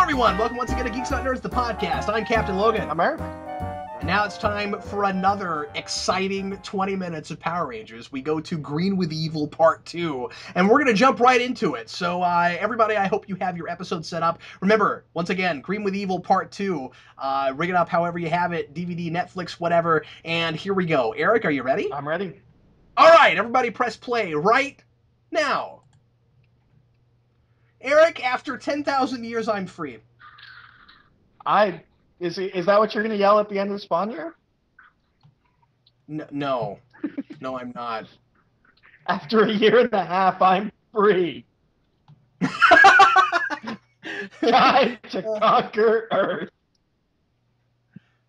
everyone, welcome once again to Geeks Not Nerds, the podcast. I'm Captain Logan. I'm Eric. And now it's time for another exciting 20 minutes of Power Rangers. We go to Green with Evil Part 2, and we're going to jump right into it. So, everybody, I hope you have your episode set up. Remember, once again, Green with Evil Part 2. Rig it up however you have it, DVD, Netflix, whatever. And here we go. Eric, are you ready? I'm ready. All right, everybody press play right now. Eric, after 10,000 years, I'm free. Is that what you're going to yell at the end of Spawn Year? No. No, I'm not. After a year and a half, I'm free. Time to conquer Earth.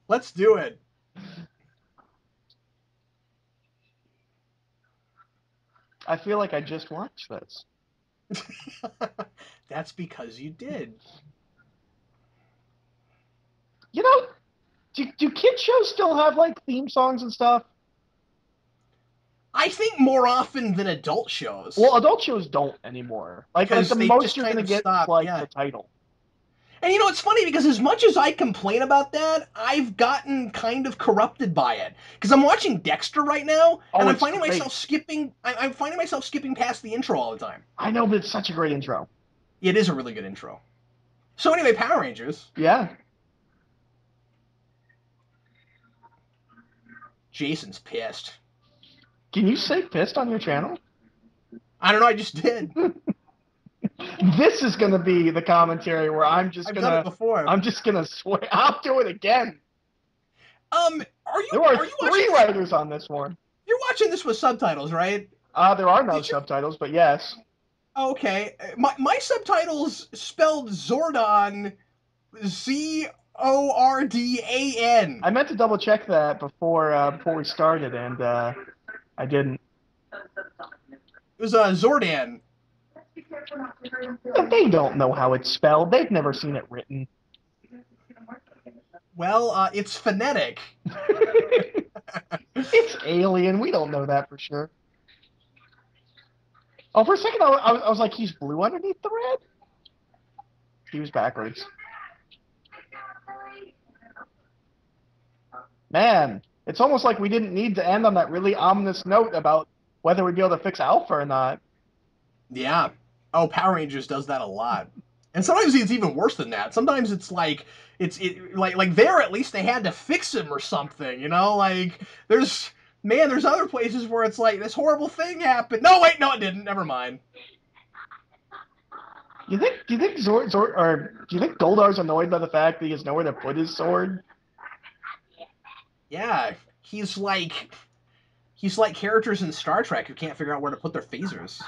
Let's do it. I feel like I just watched this. That's because you did. You know, do kid shows still have, like, theme songs and stuff? I think more often than adult shows. Well, adult shows don't anymore. Like the most you're going to get is, like, the title. And, you know, it's funny because as much as I complain about that, I've gotten kind of corrupted by it. Because I'm watching Dexter right now, and I'm finding myself skipping... I'm finding myself skipping past the intro all the time. I know, but it's such a great intro. It is a really good intro. So anyway, Power Rangers. Yeah. Jason's pissed. Can you say pissed on your channel? I don't know, I just did. This is going to be the commentary where I'm just going to... I've done it before. I'm just going to swear. I'll do it again. There are three writers on this one. You're watching this with subtitles, right? There are no subtitles, but yes. Okay. My subtitles spelled Zordon Zordan. I meant to double check that before we started, and I didn't. It was Zordan. They don't know how it's spelled. They've never seen it written. Well, it's phonetic. It's alien. We don't know that for sure. Oh, for a second, I was like, he's blue underneath the red? He was backwards. Man, it's almost like we didn't need to end on that really ominous note about whether we'd be able to fix Alpha or not. Yeah. Oh, Power Rangers does that a lot. And sometimes it's even worse than that. Sometimes it's like like there at least they had to fix him or something, you know? Like there's other places where it's like this horrible thing happened. No, wait, no it didn't. Never mind. Do you think Goldar's annoyed by the fact that he has nowhere to put his sword? Yeah, he's like characters in Star Trek who can't figure out where to put their phasers.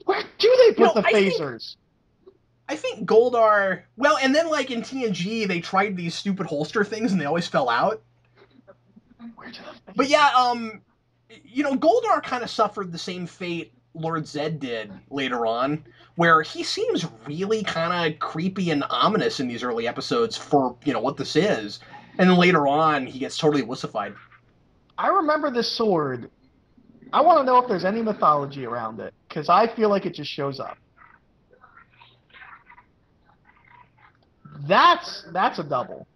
Where do they put the phasers? I think Goldar... Well, and then, like, in TNG, they tried these stupid holster things, and they always fell out. But yeah, you know, Goldar kind of suffered the same fate Lord Zed did later on, where he seems really kind of creepy and ominous in these early episodes for, you know, what this is. And then later on, he gets totally wussified. I remember this sword. I want to know if there's any mythology around it, because I feel like it just shows up. That's a double.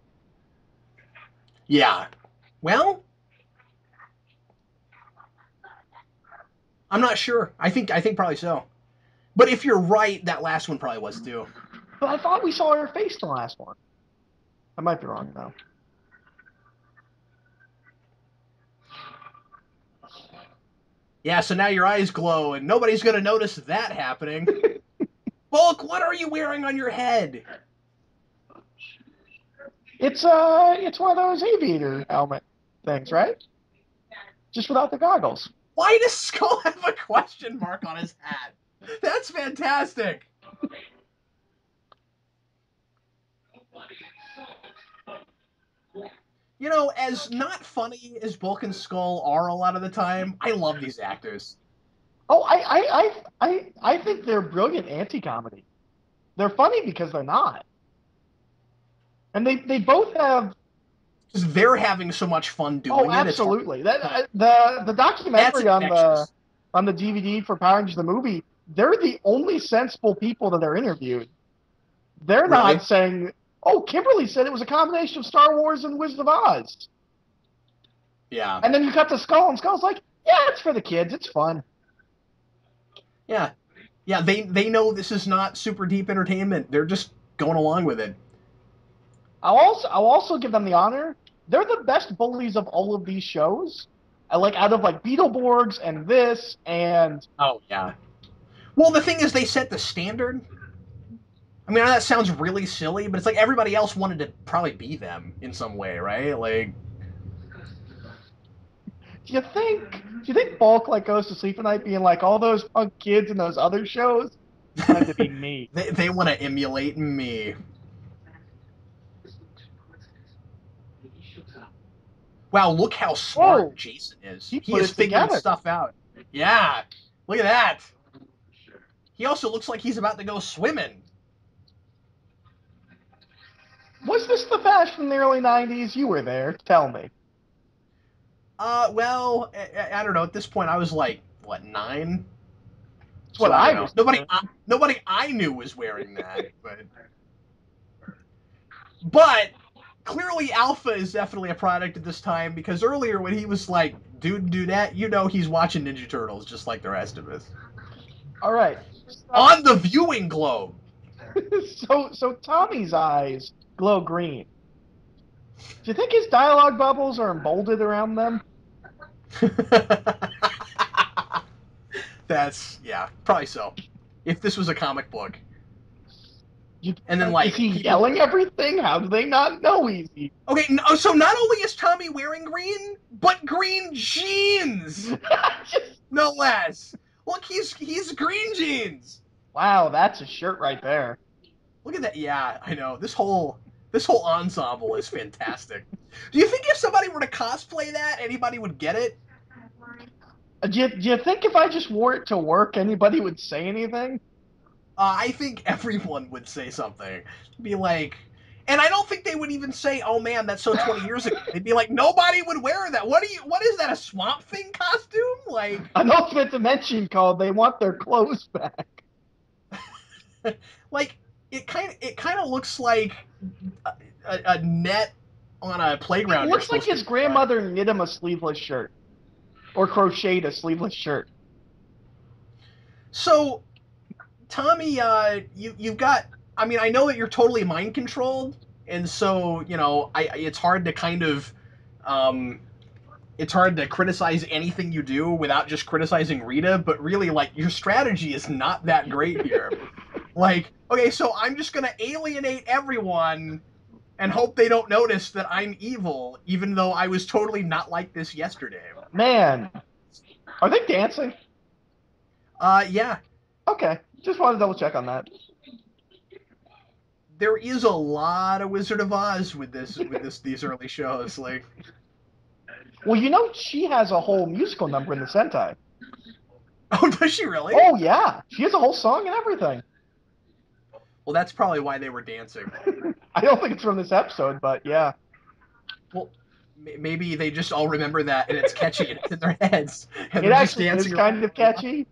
Yeah. Well, I'm not sure. I think probably so. But if you're right, that last one probably was too. But I thought we saw her face in the last one. I might be wrong though. Yeah, so now your eyes glow, and nobody's going to notice that happening. Bulk, what are you wearing on your head? It's one of those aviator helmet things, right? Just without the goggles. Why does Skull have a question mark on his hat? That's fantastic. You know, as not funny as Bulk and Skull are a lot of the time, I love these actors. Oh, I think they're brilliant anti-comedy. They're funny because they're not. And they both have... Just they're having so much fun doing it. Oh, absolutely. The documentary on the DVD for Power Rangers the movie they're the only sensible people that are interviewed. They're Really? not saying, "Oh, Kimberly said it was a combination of Star Wars and Wizard of Oz." Yeah. And then you cut to Skull, and Skull's like, "Yeah, it's for the kids. It's fun." Yeah. Yeah, they know this is not super deep entertainment. They're just going along with it. I'll also give them the honor. They're the best bullies of all of these shows. I like out of like Beetleborgs and this and Oh, yeah. Well, the thing is, they set the standard. I mean, that sounds really silly, but it's like everybody else wanted to probably be them in some way, right? Like, do you think Bulk like goes to sleep at night being like all those punk kids in those other shows wanted to be me? they want to emulate me. Wow, look how smart Whoa, Jason is. he He put is it figuring together. stuff out. Yeah, look at that. He also looks like he's about to go swimming. Was this the fashion from the early '90s? You were there. Tell me. Well, I don't know. At this point, I was like, what, 9? It's what So I don't I know. was Nobody, doing. nobody I knew was wearing that, but clearly Alpha is definitely a product at this time because earlier when he was like, dude, do that, he's watching Ninja Turtles just like the rest of us All right. on the viewing globe. So Tommy's eyes glow green. Do you think his dialogue bubbles are emboldened around them? That's yeah, probably so. If this was a comic book, and then Is like he people. yelling everything? How do they not know he's evil? Okay, no, so not only is Tommy wearing green, but green jeans, no less. Look, he's green jeans. Wow, that's a shirt right there. Look at that. Yeah, I know. This whole ensemble is fantastic. Do you think if somebody were to cosplay that, anybody would get it? Do you think if I just wore it to work, anybody would say anything? I think everyone would say something. Be like, and I don't think they would even say, "Oh man, that's so 20 years ago." They'd be like, "Nobody would wear that. What is that? A Swamp Thing costume?" Like, An Ultimate Dimension called they want their clothes back. like it kind of looks like a net on a It playground you're looks like supposed to his be on. grandmother knit him a sleeveless shirt. Or crocheted a sleeveless shirt. So Tommy, you've got. I mean, I know that you're totally mind controlled, and so it's hard to kind of, um, it's hard to criticize anything you do without just criticizing Rita. But really, like your strategy is not that great here. Like, okay, so I'm just gonna alienate everyone and hope they don't notice that I'm evil, even though I was totally not like this yesterday. Man, are they dancing? Yeah, Okay, just wanted to double check on that. there is a lot of Wizard of Oz with these early shows. Like, Well, she has a whole musical number in the Sentai. oh, does she really? Oh yeah, she has a whole song and everything. Well, that's probably why they were dancing. I don't think it's from this episode, but yeah. Well, maybe they just all remember that and it's catchy and it's in their heads and It they're just actually is dancing kind of around. catchy.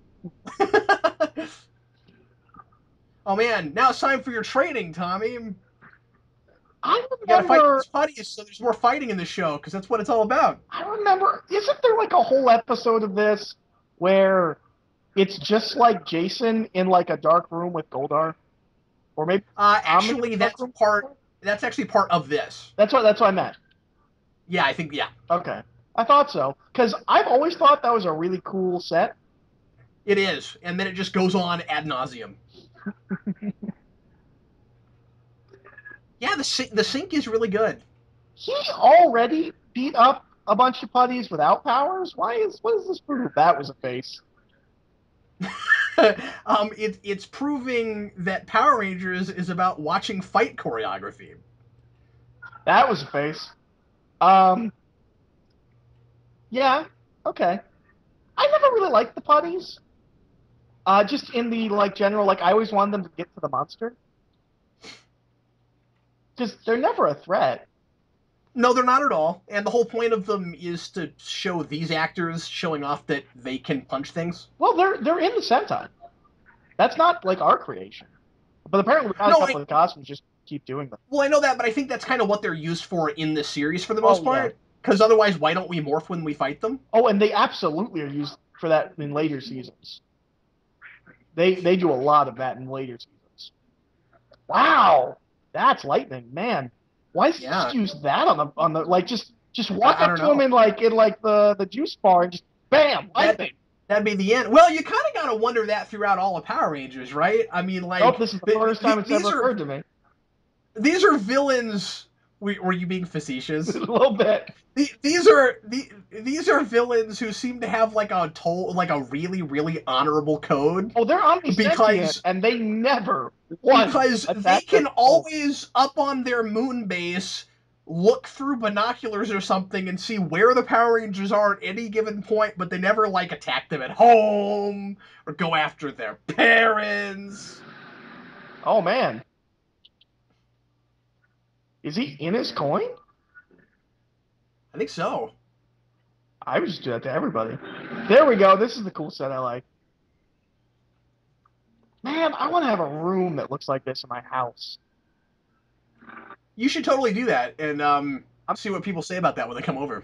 Oh man, now it's time for your training, Tommy. You I gotta fight remember these putties so there's more fighting in the show because that's what it's all about. isn't there like a whole episode of this where it's just like Jason in like a dark room with Goldar? Or maybe Tommy in a Actually, dark room with Goldar? that's actually part of this. That's what I meant. Yeah, I think yeah, Okay. I thought so. Because I've always thought that was a really cool set. it is, and then it just goes on ad nauseum. Yeah, the sync is really good. He already beat up a bunch of putties without powers? What is this proof that was a face? It's proving that Power Rangers is about watching fight choreography. That was a face. Um, yeah, okay. I never really liked the putties. Just in the like general, like I always wanted them to get to the monster. Just they're never a threat. No, they're not at all. And the whole point of them is to show these actors showing off that they can punch things. Well, they're in the Sentai. That's not like our creation. But apparently we got a No, couple of the costumes just keep doing them. well, I know that, but I think that's kind of what they're used for in the series for the most Oh yeah. part. Because otherwise, why don't we morph when we fight them? Oh, and they absolutely are used for that in later seasons. They do a lot of that in later seasons. Wow, that's lightning, man. Why does he Yeah, just use that on the like just walk I up don't to him know. in the juice bar and just bam, That lightning. that'd be the end. Well, you kind of gotta wonder that throughout all of Power Rangers, right? I mean, Nope, like this is the first time it's ever occurred to me. these are villains. Were you being A facetious? little bit. These are villains who seem to have like a really honorable code Oh, they're omnisentient, because and they never once they attack their can home. always up on their moon base look through binoculars or something and see where the Power Rangers are at any given point, but they never like attack them at home or go after their parents. Oh man, is he in his coin? I think so. I would just do that to everybody. There we go. This is the cool set I like. Man, I want to have a room that looks like this in my house. You should totally do that and I'm, see what people say about that when they come over.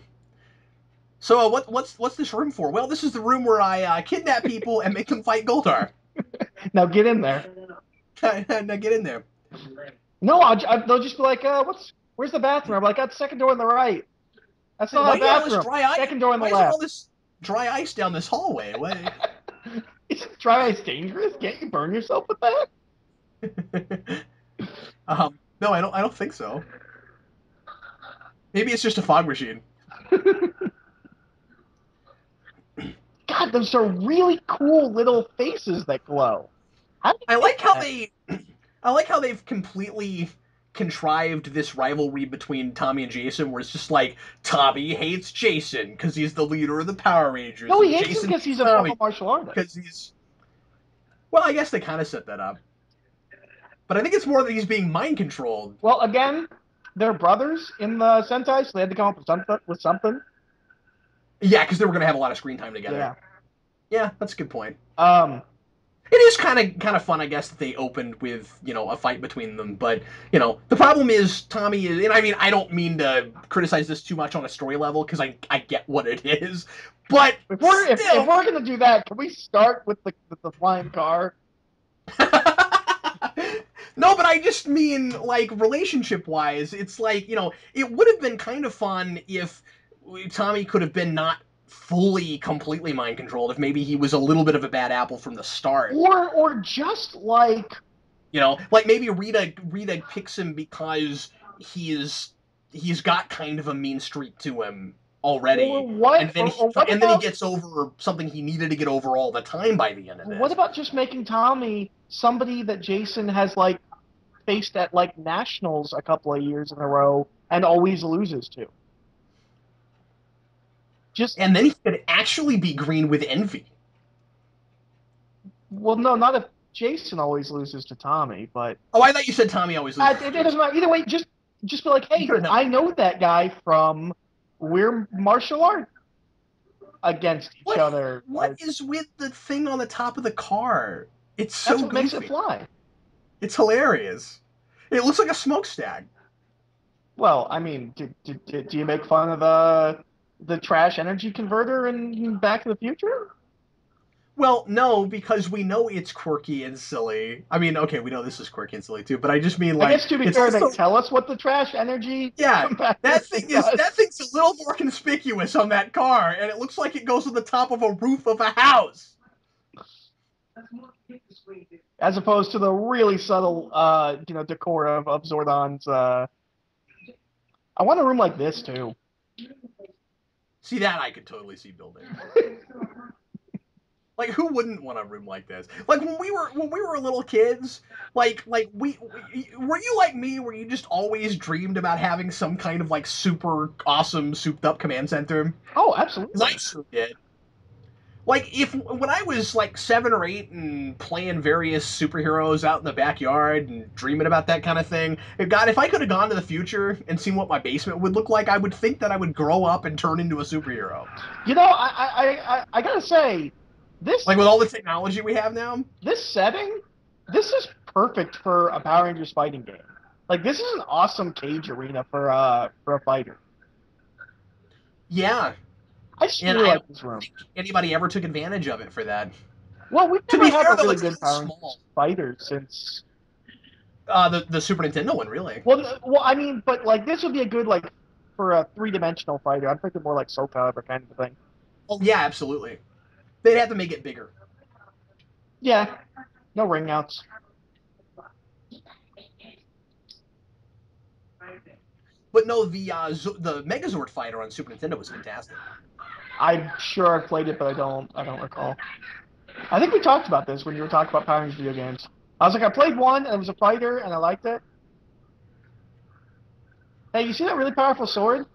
So what's this room for? Well, this is the room where I kidnap people and make them fight Goldar. now get in there. Now get in there. No, they'll just be like, where's the bathroom? I'm like, that's second door on the right. That's not Why a do you have all this bathroom. dry ice? Second door on the Why is there all left. this dry ice down this hallway? Is dry ice dangerous? Can't you burn yourself with that? No, I don't think so. Maybe it's just a fog machine. God, those are really cool little faces that glow. How do I you make like how that? I like how they've completely contrived this rivalry between Tommy and Jason, where it's just like Tommy hates Jason because he's the leader of the Power Rangers, No, he and hates him Jason because hates he's a former Tommy martial artist. because he's. Well, I guess they kind of set that up, but I think it's more that he's being mind controlled. Well, again, they're brothers in the Sentai, so they had to come up with something. Yeah, because they were gonna have a lot of screen time together. Yeah. Yeah, that's a good point. Um, It is kind of fun, I guess, that they opened with a fight between them. But the problem is Tommy is, and I mean, I don't mean to criticize this too much on a story level because I get what it is, but if still. we're gonna do that, can we start with the flying car? No, but I just mean like relationship wise, it's like it would have been kind of fun if Tommy could have been not fully completely mind controlled, if maybe he was a little bit of a bad apple from the start. Or just like Like maybe Rita picks him because he's got kind of a mean streak to him or already, what and then he gets over something he needed to get over all the time by the end of what this. about just making Tommy somebody that Jason has like faced at like nationals a couple of years in a row and always loses to? Just And then he could actually be green with envy. well, no, not if Jason always loses to Tommy, but Oh, I thought you said Tommy always loses. it doesn't matter. Either way, just be like, hey, I know that guy from we're martial art against each other. What is with the thing on the top of the car? It's so That's what goofy. makes it fly. It's hilarious. It looks like a smokestack. Well, I mean, do you make fun of the trash energy converter in Back to the Future? Well, no, because we know it's quirky and silly. I mean, okay, we know this is quirky and silly too, but I just mean I like guess to be it's fair, also they tell us what the trash energy yeah. from Back to the Future does. That thing's a little more conspicuous on that car, and it looks like it goes to the top of a roof of a house. As opposed to the really subtle, decor of Zordon's. I want a room like this too. See that I could totally see building. Like who wouldn't want a room like this? Like when we were little kids, we were you like me where you just always dreamed about having some kind of like super awesome souped up command center? Oh, absolutely. 'Cause I sure did. Like if when I was like 7 or 8 and playing various superheroes out in the backyard and dreaming about that kind of thing, God, if I could have gone to the future and seen what my basement would look like, I would think that I would grow up and turn into a superhero. I gotta say, This Like with all the technology we have now. this setting, this is perfect for a Power Rangers fighting game. Like this is an awesome cage arena for a fighter. Yeah, I just and really I like don't this room. think anybody ever took advantage of it for that. Well, we've To never be had fair a though, really it's good kind of Power Rangers small. fighter since. The Super Nintendo one, really. Well, I mean, but like this would be a good like for a three-dimensional fighter. I'm thinking more like Soul Calibur kind of a thing. Oh yeah, absolutely. They'd have to make it bigger. Yeah, no ring outs. But no, the Megazord fighter on Super Nintendo was fantastic. I'm sure I've played it, but I don't recall. I think we talked about this when you were talking about Power Rangers video games. I was like, I played one and it was a fighter and I liked it. Hey, you see that really powerful sword?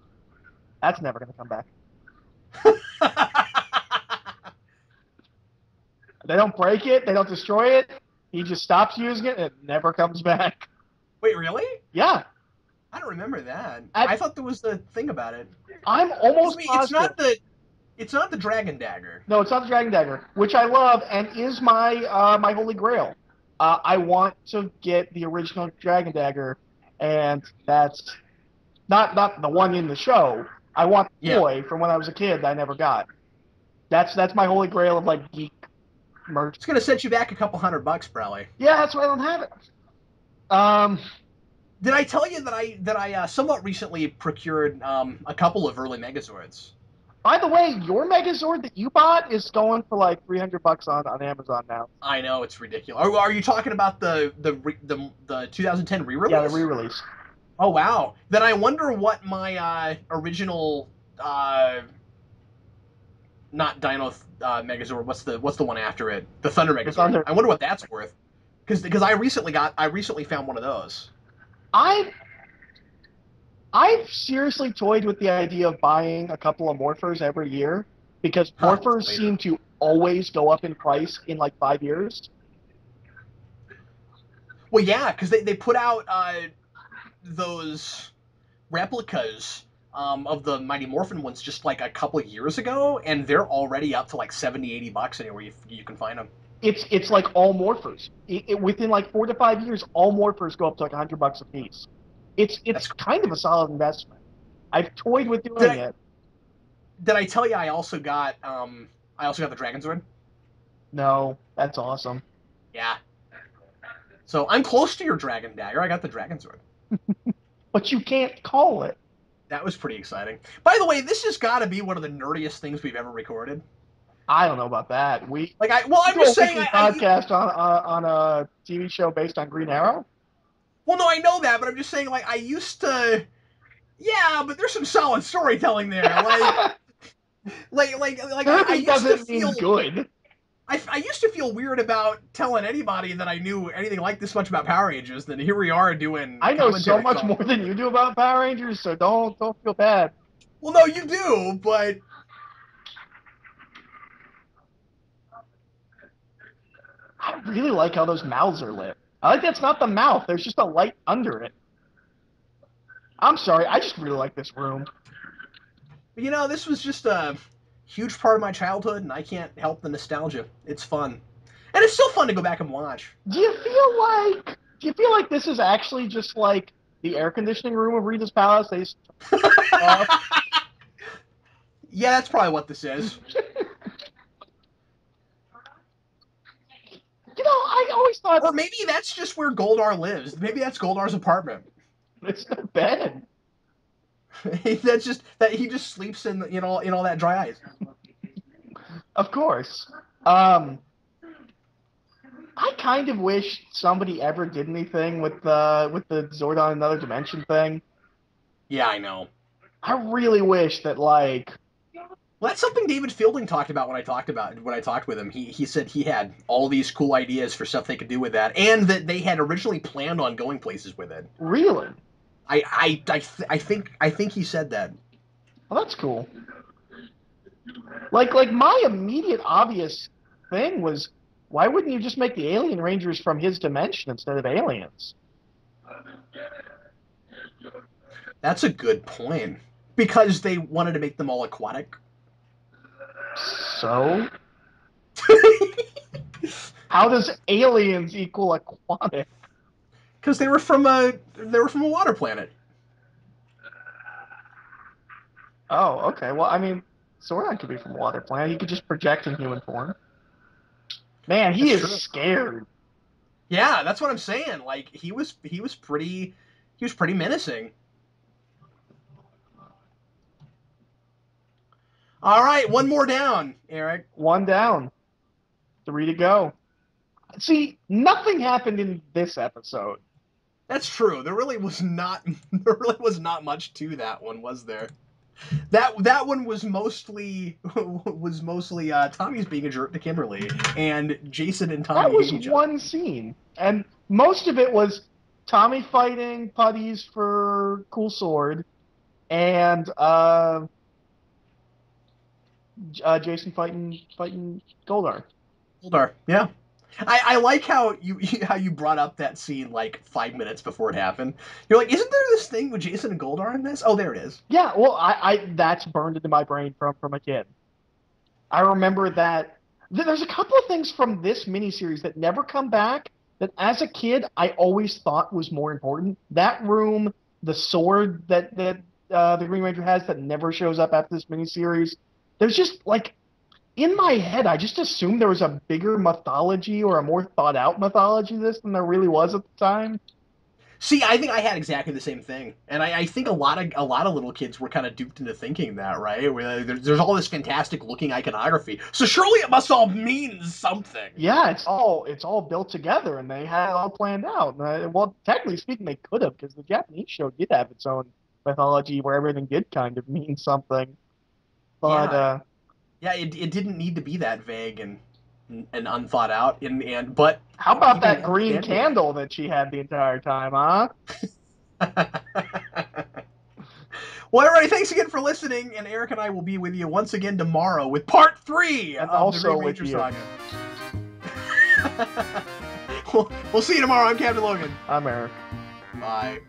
That's never gonna come back. They don't break it, they don't destroy it. He just stops using it and it never comes back. Wait, really? Yeah, I don't remember that. I at, thought there was the thing about it. I'm Because I almost mean, positive. it's not the Dragon Dagger. No, it's not the Dragon Dagger, which I love and is my holy grail. I want to get the original Dragon Dagger, and that's not the one in the show. I want the Yeah. toy from when I was a kid that I never got. That's my holy grail of like geek merch. It's gonna set you back a couple $100 probably. Yeah, that's why I don't have it. Um, Did I tell you that I somewhat recently procured a couple of early Megazords? by the way, your Megazord that you bought is going for like $300 on Amazon now. I know it's ridiculous. Are you talking about the 2010 Yeah, the re-release? re-release. Oh wow. Then I wonder what my original not Dino Megazord. What's the one after it? The Thunder The Megazord. Thunder. I wonder what that's worth. Because I recently found one of those. I I've seriously toyed with the idea of buying a couple of morphers every year because Huh. morphers Later. seem to always go up in price in like 5 years. Well, yeah, because they put out those replicas of the Mighty Morphin ones just like a couple of years ago, and they're already up to like 70, $80 anywhere you can find them. It's like all morphers. Within like 4 to 5 years, all morphers go up to like $100 a piece. It's That's kind of crazy. a solid investment. I've toyed with Did doing I it. did I tell you I also got the Dragon Sword? No, that's awesome. Yeah. So I'm close to your Dragon Dagger. I got the Dragon Sword. But you can't call it. That was pretty exciting. By the way, this has got to be one of the nerdiest things we've ever recorded. I don't know about that. We Well, we I'm do a just saying, weekly podcast on a TV show based on Green Arrow. well, no, I know that, but I'm just saying, like, I used to, yeah, but there's some solid storytelling there. I Nerdy used to doesn't mean feel, good. I used to feel weird about telling anybody that I knew anything like this much about Power Rangers. Then here we are doing I know so commentaries much on more it. than you do about Power Rangers, so don't feel bad. Well, no, you do, but I really like how those mouths are lit. I like that's not the mouth. There's just a light under it. I'm sorry. I just really like this room. this was just a huge part of my childhood, and I can't help the nostalgia. It's fun, and it's still fun to go back and watch. Do you feel like this is actually just like the air conditioning room of Rita's Palace? They just off. Yeah, that's probably what this is. I always thought Or maybe that's just where Goldar lives. Maybe that's Goldar's apartment. it's the bed. That's just that he just sleeps in all that dry ice. Of course. Um, I kind of wish somebody ever did anything with the Zordon Another Dimension thing. Yeah, I know. I really wish that like Well, that's something David Fielding talked about when I talked with him. He said he had all these cool ideas for stuff they could do with that, and that they had originally planned on going places with it. really. I think he said that. Well, that's cool. Like my immediate obvious thing was why wouldn't you just make the alien rangers from his dimension instead of aliens? That's a good point. Because they wanted to make them all aquatic. So How does aliens equal aquatic? Because they were from a water planet. Oh, okay. Well, I mean, Zordon could be from a water planet. He could just project in human form. Man, he That's is true. scared. Yeah, that's what I'm saying. Like he was pretty menacing. All right, one more down, Eric. One down, three to go. See, nothing happened in this episode. That's true. There really was not much to that one, was there? That one was mostly Tommy's being a jerk to Kimberly, and Jason and That Tommy was hate each other. one scene, and most of it was Tommy fighting putties for Cool Sword, and Jason fighting Goldar. Goldar, yeah. I like how you brought up that scene like 5 minutes before it happened. You're like, isn't there this thing with Jason and Goldar in this? Oh, there it is. Yeah, well, I that's burned into my brain from a kid. I remember that there's a couple of things from this miniseries that never come back that as a kid I always thought was more important. That room, the sword that the Green Ranger has that never shows up after this miniseries. There's just like in my head, I just assumed there was a bigger mythology or a more thought out mythology to this than there really was at the time. See, I think I had exactly the same thing, and I think a lot of little kids were kind of duped into thinking that, right? Where there's all this fantastic looking iconography, so surely it must all mean something. Yeah, it's all built together, and they had it all planned out. And well, technically speaking, they could have because the Japanese show did have its own mythology where everything did kind of mean something. But Yeah, yeah, it didn't need to be that vague and unthought out, and but how about people that love the green ending of it. candle that she had the entire time, huh? Well, everybody, thanks again for listening, and Eric and I will be with you once again tomorrow with part 3 And of the also Green with Ranger you. Saga. We'll see you tomorrow. I'm Captain Logan. I'm Eric. Bye.